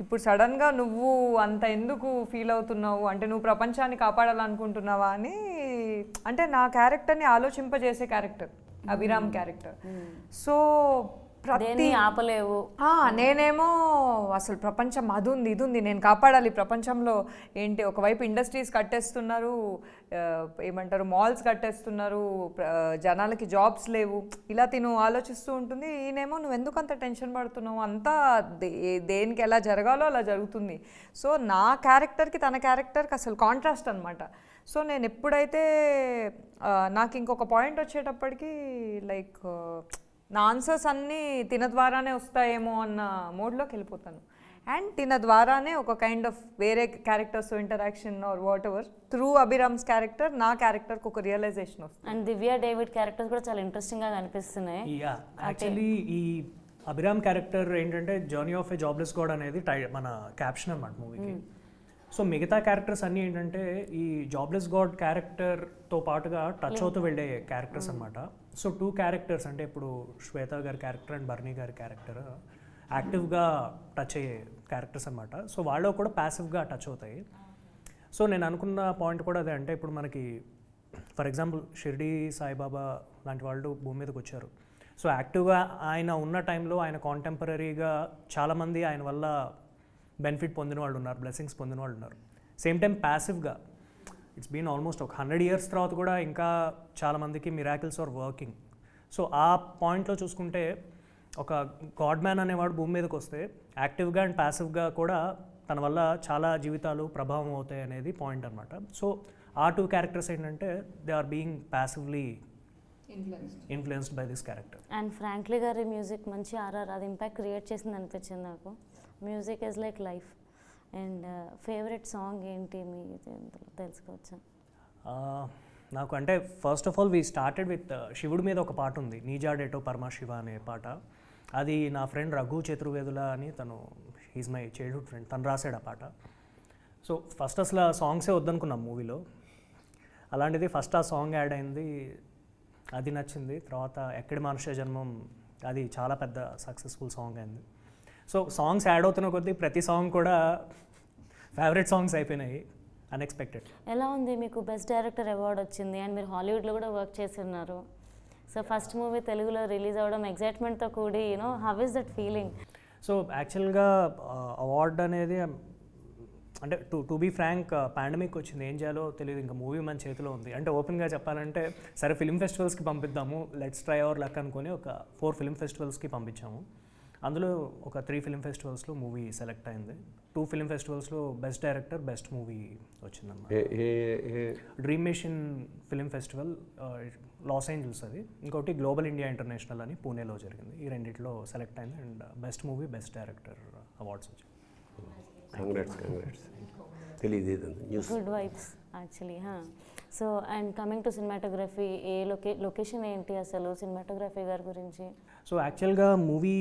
[SPEAKER 3] ఇప్పుడు సడన్గా నువ్వు అంత ఎందుకు ఫీల్ అవుతున్నావు, అంటే నువ్వు ప్రపంచాన్ని కాపాడాలనుకుంటున్నావా అని, అంటే నా క్యారెక్టర్ని ఆలోచింపజేసే క్యారెక్టర్ అభిరామ్ క్యారెక్టర్. సో
[SPEAKER 1] ఆపలేవు.
[SPEAKER 3] నేనేమో అసలు ప్రపంచం అది ఉంది ఇది ఉంది, నేను కాపాడాలి ప్రపంచంలో. ఏంటి ఒకవైపు ఇండస్ట్రీస్ కట్టేస్తున్నారు, ఏమంటారు మాల్స్ కట్టేస్తున్నారు, జనాలకి జాబ్స్ లేవు, ఇలా తిను ఆలోచిస్తూ ఉంటుంది. ఈయనేమో నువ్వు ఎందుకు అంత టెన్షన్ పడుతున్నావు, అంతా దేనికి ఎలా జరగాలో అలా జరుగుతుంది. సో నా క్యారెక్టర్కి తన క్యారెక్టర్కి అసలు కాంట్రాస్ట్ అనమాట. సో నేను ఎప్పుడైతే నాకు ఇంకొక పాయింట్ వచ్చేటప్పటికి లైక్ నా ఆన్సర్స్ అన్నీ తిన ద్వారానే వస్తాయేమో అన్న మోడ్లోకి వెళ్ళిపోతాను. అండ్ తిన ద్వారానే ఒక కైండ్ ఆఫ్ వేరే characters interaction or whatever through Abhiram's character నా క్యారెక్టర్కి ఒక రియలైజేషన్ వస్తుంది.
[SPEAKER 1] అండ్ దివ్య డేవిడ్ క్యారెక్టర్స్ కూడా చాలా ఇంట్రెస్టింగ్గా కనిపిస్తున్నాయి.
[SPEAKER 4] యాక్చువల్లీ ఈ అభిరామ్ క్యారెక్టర్ ఏంటంటే journey of A jobless God అనేది మన క్యాప్షన్ అన్నమాట మూవీకి. సో మిగతా క్యారెక్టర్స్ అన్నీ ఏంటంటే ఈ జాబ్లెస్ గాడ్ క్యారెక్టర్తో పాటుగా టచ్ అవుతూ వెళ్ళే క్యారెక్టర్స్ అనమాట. సో 2 క్యారెక్టర్స్ అంటే ఇప్పుడు శ్వేత గారి క్యారెక్టర్ అండ్ బర్నీ గారి క్యారెక్టర్ యాక్టివ్గా టచ్ అయ్యే క్యారెక్టర్స్ అనమాట. సో వాళ్ళు కూడా ప్యాసివ్గా టచ్ అవుతాయి. సో నేను అనుకున్న పాయింట్ కూడా అదే, అంటే ఇప్పుడు మనకి ఫర్ ఎగ్జాంపుల్ షిర్డీ సాయిబాబా లాంటి వాళ్ళు భూమి మీదకి వచ్చారు. సో యాక్టివ్గా ఆయన ఉన్న టైంలో ఆయన కాంటెంపరీగా చాలామంది ఆయన వల్ల బెనిఫిట్ పొందిన వాళ్ళు ఉన్నారు, బ్లెస్సింగ్స్ పొందిన వాళ్ళు ఉన్నారు. సేమ్ టైం ప్యాసివ్గా ఇట్స్ బీన్ ఆల్మోస్ట్ ఒక 100 years తర్వాత కూడా ఇంకా చాలామందికి మిరాకిల్స్ ఆర్ వర్కింగ్. సో ఆ పాయింట్లో చూసుకుంటే ఒక గాడ్ మ్యాన్ అనేవాడు భూమి మీదకి వస్తే యాక్టివ్గా అండ్ ప్యాసివ్గా కూడా తన వల్ల చాలా జీవితాలు ప్రభావం అవుతాయి అనేది పాయింట్ అనమాట. సో ఆ 2 క్యారెక్టర్స్ ఏంటంటే they are being passively influenced by this character.
[SPEAKER 1] And frankly గారి మ్యూజిక్ మంచి అది ఇంపాక్ట్ క్రియేట్ చేసింది అనిపించింది నాకు. Music is like life. And favourite song ఏంటి మీ తెలుసుకోవచ్చా?
[SPEAKER 4] నాకు అంటే first of all we started with శివుడి మీద ఒక పాట ఉంది, నీజాడేటో పరమశివ అనే పాట. అది నా ఫ్రెండ్ రఘు చతుర్వేదుల అని, తను హీజ్ మై చైల్డ్హుడ్ ఫ్రెండ్, తను రాసాడు ఆ పాట. సో ఫస్ట్ అసలు ఆ సాంగ్సే వద్దనుకున్నాం మూవీలో, అలాంటిది ఫస్ట్ ఆ సాంగ్ యాడ్ అయింది, అది నచ్చింది. తర్వాత ఎక్కడి మనుష్య జన్మం, అది చాలా పెద్ద సక్సెస్ఫుల్ సాంగ్ అయింది. సో సాంగ్స్ యాడ్ అవుతున్న కొద్దీ ప్రతి సాంగ్ కూడా ఫేవరెట్ సాంగ్స్ అయిపోయినాయి అన్ఎక్స్పెక్టెడ్.
[SPEAKER 1] ఎలా ఉంది మీకు బెస్ట్ డైరెక్టర్ అవార్డు వచ్చింది అండ్ మీరు హాలీవుడ్లో కూడా వర్క్ చేస్తున్నారు. సో ఫస్ట్ మూవీ తెలుగులో రిలీజ్ అవ్వడం ఎగ్జైట్మెంట్తో కూడి you know how is that feeling?
[SPEAKER 4] So యాక్చువల్గా అవార్డు అనేది అంటే టు బీ ఫ్రాంక్ పాండమిక్ వచ్చింది, ఏం చేయాలో తెలియదు, ఇంకా మూవీ మన చేతిలో ఉంది. అంటే ఓపెన్గా చెప్పాలంటే సరే ఫిల్మ్ ఫెస్టివల్స్కి పంపిద్దాము, లెట్స్ ట్రై అవర్ లక్ అనుకొని ఒక 4 ఫిల్మ్ ఫెస్టివల్స్కి పంపించాము. అందులో ఒక 3 ఫిల్మ్ ఫెస్టివల్స్లో మూవీ సెలెక్ట్ అయింది. 2 ఫిల్మ్ ఫెస్టివల్స్లో బెస్ట్ డైరెక్టర్, బెస్ట్ మూవీ వచ్చిందన్నమాట. Dream machine film festival Los Angeles, అది ఇంకోటి గ్లోబల్ ఇండియా ఇంటర్నేషనల్ అని పూణేలో జరిగింది. ఈ రెండిట్లో సెలెక్ట్ అయింది and best movie, best director awards వచ్చాయి.
[SPEAKER 5] తెలియదు,
[SPEAKER 1] good vibes actually. So and coming to cinematography, location ఏంటి అసలు సినిమాటోగ్రఫీ గారి గురించి?
[SPEAKER 4] సో యాక్చువల్గా మూవీ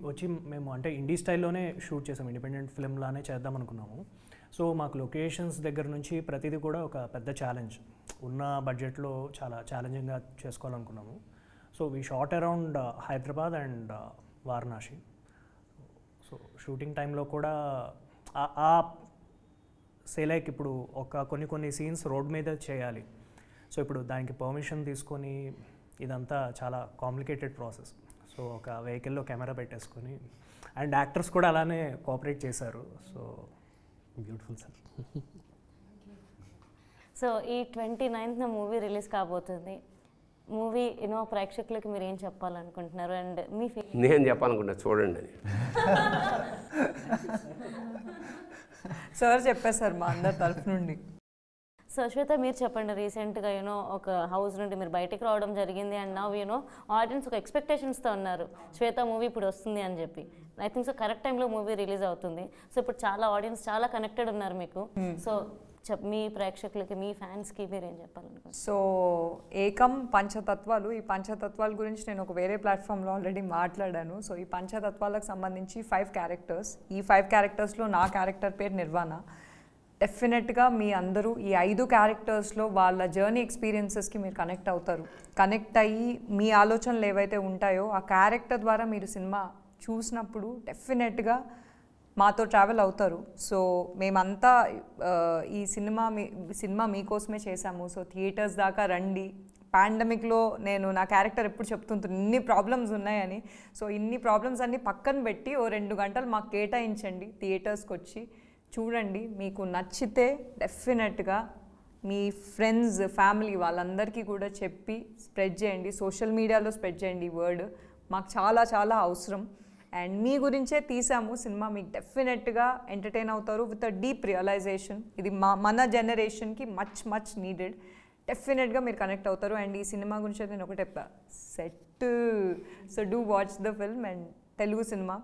[SPEAKER 4] వచ్చి మేము అంటే ఇండీ స్టైల్లోనే షూట్ చేసాము, ఇండిపెండెంట్ ఫిల్మ్ లానే చేద్దాం అనుకున్నాము. సో మాకు లొకేషన్స్ దగ్గర నుంచి ప్రతిదీ కూడా ఒక పెద్ద ఛాలెంజ్, ఉన్న బడ్జెట్లో చాలా ఛాలెంజింగ్గా చేసుకోవాలనుకున్నాము. So we shot around Hyderabad and Varanasi. So shooting టైంలో కూడా లైక్ ఇప్పుడు ఒక కొన్ని సీన్స్ రోడ్ మీద చేయాలి. సో ఇప్పుడు దానికి పర్మిషన్ తీసుకొని ఇదంతా చాలా కాంప్లికేటెడ్ ప్రాసెస్. సో ఒక వెహికల్లో కెమెరా పెట్టేసుకొని అండ్ యాక్టర్స్ కూడా అలానే కోఆపరేట్ చేశారు. So beautiful sir.
[SPEAKER 1] సో ఈ 29th మూవీ రిలీజ్ కాబోతుంది. మూవీ ప్రేక్షకులకి మీరు ఏం చెప్పాలనుకుంటున్నారు అండ్ మీ
[SPEAKER 5] నేను చెప్పాలనుకుంటా చూడండి అని.
[SPEAKER 3] సార్ చెప్పేశారు మా అందరి తరఫు నుండి.
[SPEAKER 1] సో శ్వేత మీరు చెప్పండి, రీసెంట్గా ఒక హౌస్ నుండి మీరు బయటికి రావడం జరిగింది అండ్ నవ్ ఆడియన్స్ ఒక ఎక్స్పెక్టేషన్స్తో ఉన్నారు శ్వేత మూవీ ఇప్పుడు వస్తుంది అని చెప్పి. ఐ థింక్ సో కరెక్ట్ టైంలో మూవీ రిలీజ్ అవుతుంది. సో ఇప్పుడు చాలా ఆడియన్స్ చాలా కనెక్టెడ్ ఉన్నారు మీకు. సో మీ ప్రేక్షకులకి మీ ఫ్యాన్స్కి మీరు ఏం చెప్పాలనుకుంటున్నారు?
[SPEAKER 3] సో ఏకం పంచతత్వాలు, ఈ పంచతత్వాల గురించి నేను ఒక వేరే ప్లాట్ఫామ్లో ఆల్రెడీ మాట్లాడాను. సో ఈ పంచతత్వాలకు సంబంధించి 5 క్యారెక్టర్స్, ఈ 5 క్యారెక్టర్స్లో నా క్యారెక్టర్ పేరు నిర్వాణ. డెఫినెట్గా మీ అందరూ ఈ 5 క్యారెక్టర్స్లో వాళ్ళ జర్నీ ఎక్స్పీరియన్సెస్కి మీరు కనెక్ట్ అవుతారు. కనెక్ట్ అయ్యి మీ ఆలోచనలు ఏవైతే ఉంటాయో ఆ క్యారెక్టర్ ద్వారా మీరు సినిమా చూసినప్పుడు డెఫినెట్గా మాతో ట్రావెల్ అవుతారు. సో మేమంతా ఈ సినిమా మీకోసమే చేశాము. సో థియేటర్స్ దాకా రండి. పాండమిక్లో నేను నా క్యారెక్టర్ ఎప్పుడు చెప్తుంటాను ఇన్ని ప్రాబ్లమ్స్ ఉన్నాయని. సో ఇన్ని ప్రాబ్లమ్స్ అన్నీ పక్కన పెట్టి ఓ 2 గంటలు మాకు కేటాయించండి, థియేటర్స్కి వచ్చి చూడండి. మీకు నచ్చితే డెఫినెట్గా మీ ఫ్రెండ్స్ ఫ్యామిలీ వాళ్ళందరికీ కూడా చెప్పి స్ప్రెడ్ చేయండి, సోషల్ మీడియాలో స్ప్రెడ్ చేయండి. వర్డ్ మాకు చాలా చాలా అవసరం. అండ్ మీ గురించే తీసాము సినిమా, మీకు డెఫినెట్గా ఎంటర్టైన్ అవుతారు విత్ అ డీప్ రియలైజేషన్. ఇది మన జనరేషన్కి మచ్ నీడెడ్. డెఫినెట్గా మీరు కనెక్ట్ అవుతారు. అండ్ ఈ సినిమా గురించి నేను ఒకటే set. So do watch the film and Telugu cinema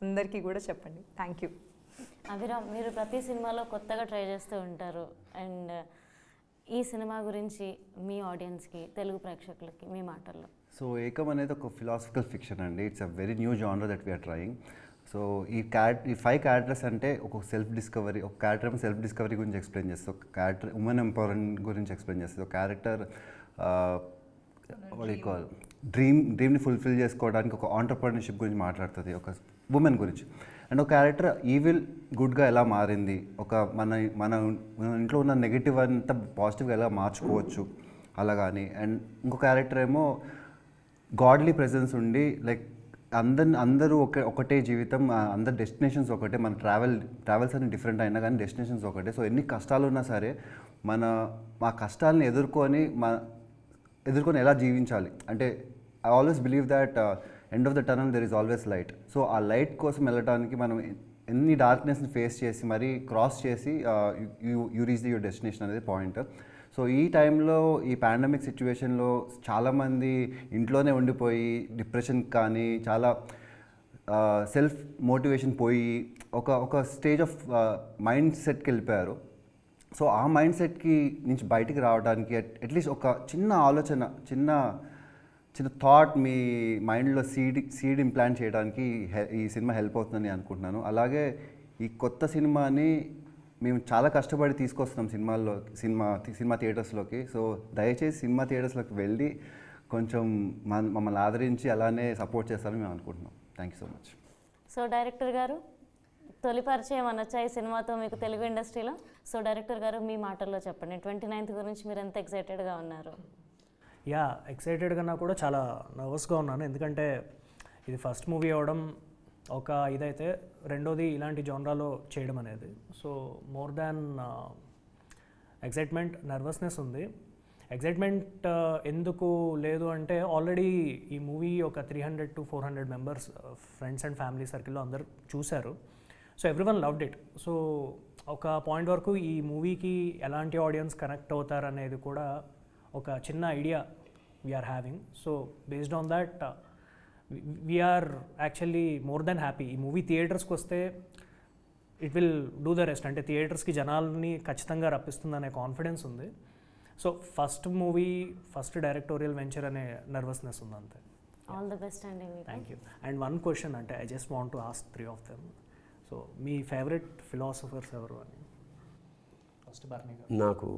[SPEAKER 3] అందరికీ కూడా చెప్పండి. Thank you.
[SPEAKER 1] అభిరామ్, మీరు ప్రతి సినిమాలో కొత్తగా ట్రై చేస్తూ ఉంటారు అండ్ ఈ సినిమా గురించి మీ ఆడియన్స్కి తెలుగు ప్రేక్షకులకి మీ మాటల్లో.
[SPEAKER 2] సో ఏకం అనేది ఒక ఫిలాసఫికల్ ఫిక్షన్ అండి. It's a very new genre that we're trying. So ఈ 5 క్యారెక్టర్స్ అంటే ఒక సెల్ఫ్ డిస్కవరీ, ఒక క్యారెక్టర్ ఏమో సెల్ఫ్ డిస్కవరీ గురించి ఎక్స్ప్లెయిన్ చేస్తుంది, ఒక క్యారెక్టర్ ఉమెన్ ఎంపవర్మెంట్ గురించి ఎక్స్ప్లెయిన్ చేస్తుంది, ఒక క్యారెక్టర్ డ్రీమ్ని ఫుల్ఫిల్ చేసుకోవడానికి ఒక ఆంటర్ప్రెన్యూర్షిప్ గురించి మాట్లాడుతుంది, ఒక ఉమెన్ గురించి. అండ్ ఒక క్యారెక్టర్ ఈవిల్ గుడ్గా ఎలా మారింది, ఒక మన ఇంట్లో ఉన్న నెగిటివ్ అంతా పాజిటివ్గా ఎలా మార్చుకోవచ్చు అలా కానీ. అండ్ ఇంకో క్యారెక్టర్ ఏమో గాడ్లీ ప్రెజెన్స్ ఉండి లైక్ అందరూ ఒకటే జీవితం, అందరు డెస్టినేషన్స్ ఒకటే, మన ట్రావెల్స్ అన్ని డిఫరెంట్ అయినా కానీ డెస్టినేషన్స్ ఒకటే. సో ఎన్ని కష్టాలు ఉన్నా సరే మా కష్టాలని ఎదుర్కొని ఎలా జీవించాలి అంటే I always believe that end of the tunnel there is always light. So ఆ లైట్ కోసం వెళ్ళడానికి మనం ఎన్ని డార్క్నెస్ని ఫేస్ చేసి మరీ క్రాస్ చేసి యూ రీచ్ యువర్ డెస్టినేషన్ అనేది పాయింట్. సో ఈ టైంలో ఈ పాండమిక్ సిచ్యువేషన్లో చాలామంది ఇంట్లోనే ఉండిపోయి డిప్రెషన్ కానీ చాలా సెల్ఫ్ మోటివేషన్ పోయి ఒక స్టేజ్ ఆఫ్ మైండ్ సెట్కి వెళ్ళిపోయారు. సో ఆ మైండ్ సెట్కి నుంచి బయటికి రావడానికి అట్లీస్ట్ ఒక చిన్న ఆలోచన, చిన్న థాట్ మీ మైండ్లో సీడ్ ఇంప్లాంట్ చేయడానికి ఈ సినిమా హెల్ప్ అవుతుందని అనుకుంటున్నాను. అలాగే ఈ కొత్త సినిమాని మేము చాలా కష్టపడి తీసుకొస్తున్నాం సినిమా థియేటర్స్లోకి. సో దయచేసి సినిమా థియేటర్స్లోకి వెళ్ళి కొంచెం మమ్మల్ని ఆదరించి అలానే సపోర్ట్ చేస్తారని మేము అనుకుంటున్నాం. Thank you so much.
[SPEAKER 1] So director గారు, తొలి పరిచయం అనొచ్చా ఈ సినిమాతో మీకు తెలుగు ఇండస్ట్రీలో? సో డైరెక్టర్ గారు మీ మాటల్లో చెప్పండి, 29th గురించి మీరు ఎంత ఎక్సైటెడ్గా ఉన్నారు?
[SPEAKER 4] ఎక్సైటెడ్గా కూడా చాలా నర్వస్గా ఉన్నాను, ఎందుకంటే ఇది ఫస్ట్ మూవీ అవ్వడం ఒక ఇదైతే, రెండోది ఇలాంటి జోనరాలో చేయడం అనేది. So more than excitement, nervousness ఉంది. ఎక్సైట్మెంట్ ఎందుకు లేదు అంటే ఆల్రెడీ ఈ మూవీ ఒక 300 to 400 members friends and family సర్కిల్లో అందరు చూశారు. So everyone loved it. So ఒక పాయింట్ వరకు ఈ మూవీకి ఎలాంటి ఆడియన్స్ కనెక్ట్ అవుతారు అనేది కూడా ఒక చిన్న idea we're having. So based on that we're actually more than happy. ఈ మూవీ థియేటర్స్కి వస్తే it will do the rest, అంటే థియేటర్స్కి జనాల్ని ఖచ్చితంగా రప్పిస్తుందనే కాన్ఫిడెన్స్ ఉంది. So first movie, first directorial venture అనే నర్వస్నెస్ ఉంది అంతే.
[SPEAKER 1] ఆల్ ది బెస్ట్ అండి.
[SPEAKER 4] Thank you. And one question, అంటే I just want to ask 3 of them. So మీ ఫేవరెట్ ఫిలాసఫర్స్ ఎవరు అని? ఫస్ట్ బార్నీ గారు.
[SPEAKER 5] నాకు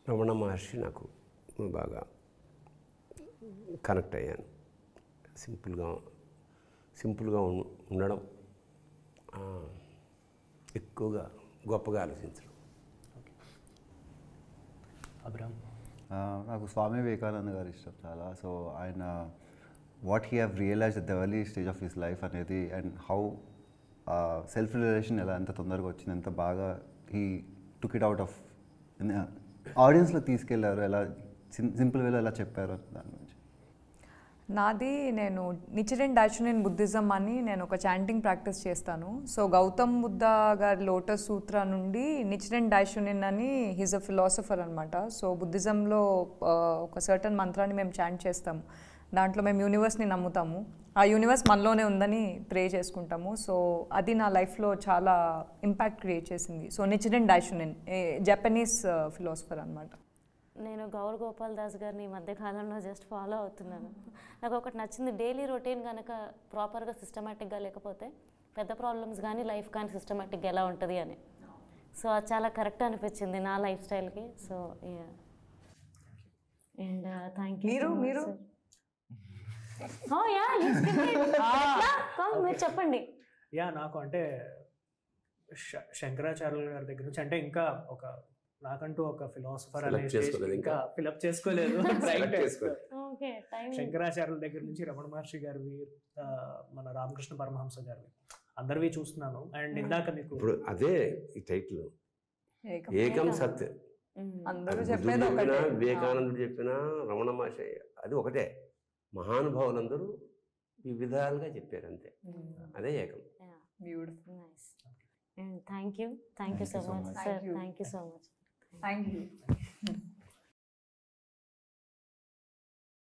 [SPEAKER 5] రమణ మహర్షి నాకు బాగా కనెక్ట్ అయ్యాను. సింపుల్గా ఉండడం, ఎక్కువగా గొప్పగా ఆలోచించడం.
[SPEAKER 4] అభిరామ్.
[SPEAKER 2] నాకు స్వామి వివేకానంద గారు ఇష్టం చాలా. సో ఆయన what he have realize at the early stage of his life అనేది, అండ్ హౌ సెల్ఫ్ రియలైజేషన్ ఎలా ఎంత తొందరగా వచ్చింది, ఎంత బాగా he took it out of ఆడియన్స్లో తీసుకెళ్లారు, ఎలా సింపుల్ వేలో ఎలా చెప్పారు దాని గురించి.
[SPEAKER 3] నాది నేను నిచిరెన్ డాషునిన్ బుద్ధిజం అని నేను ఒక చాంటింగ్ ప్రాక్టీస్ చేస్తాను. సో గౌతమ్ బుద్ధ గారి లోటస్ సూత్ర నుండి నిచిరెన్ డాషునిన్ అని హీజ్ అ ఫిలాసఫర్ అనమాట. సో బుద్ధిజంలో ఒక సర్టన్ మంత్రాన్ని మేము చాంట్ చేస్తాము. దాంట్లో మేము యూనివర్స్ని నమ్ముతాము, ఆ యూనివర్స్ మనలోనే ఉందని ప్రే చేసుకుంటాము. సో అది నా లైఫ్లో చాలా ఇంపాక్ట్ క్రియేట్ చేసింది. సో నిచిరెన్ డాషునిన్ జపనీస్ ఫిలాసఫర్ అనమాట.
[SPEAKER 1] నేను గౌర్ గోపాల్ దాస్ గారిని ఈ మధ్య కాలంలో జస్ట్ ఫాలో అవుతున్నాను. నాకు ఒకటి నచ్చింది, డైలీ రొటీన్ కనుక ప్రాపర్గా సిస్టమేటిక్గా లేకపోతే పెద్ద ప్రాబ్లమ్స్ కానీ లైఫ్ కానీ సిస్టమేటిక్గా ఎలా ఉంటుంది అని. సో అది చాలా కరెక్ట్ అనిపించింది నా లైఫ్ స్టైల్కి. So and thank you.
[SPEAKER 3] మీరు
[SPEAKER 1] మీరు చెప్పండి.
[SPEAKER 4] నాకు అంటే శంకరాచార్యుల గారి దగ్గర నుంచి అంటే ఇంకా ఒక నాకంటూ ఒక ఫిలాసఫర్ అనేది ఇంకా ఫిలప్ చేసుకోలేదు. శంకరాచార్యుల దగ్గర నుంచి రమణ మహర్షి గారివి, మన రామకృష్ణ పరమహంస గారివి అందరివి చూస్తున్నాను. అండ్ ఇందాక మీకు
[SPEAKER 5] ఇప్పుడు అదే ఈ టైటిల్ ఏకం సత్,
[SPEAKER 3] అందరూ చెప్పేది ఒకటే,
[SPEAKER 5] వివేకానందుడు చెప్పిన రమణ మహర్షి అది ఒకటే. మహానుభావులందరూ వివిధాలుగా చెప్పారు అంతే, అదే ఏకం.
[SPEAKER 3] Beautiful,
[SPEAKER 1] nice. And thank you so much sir. Thank you so much.
[SPEAKER 3] Thank you.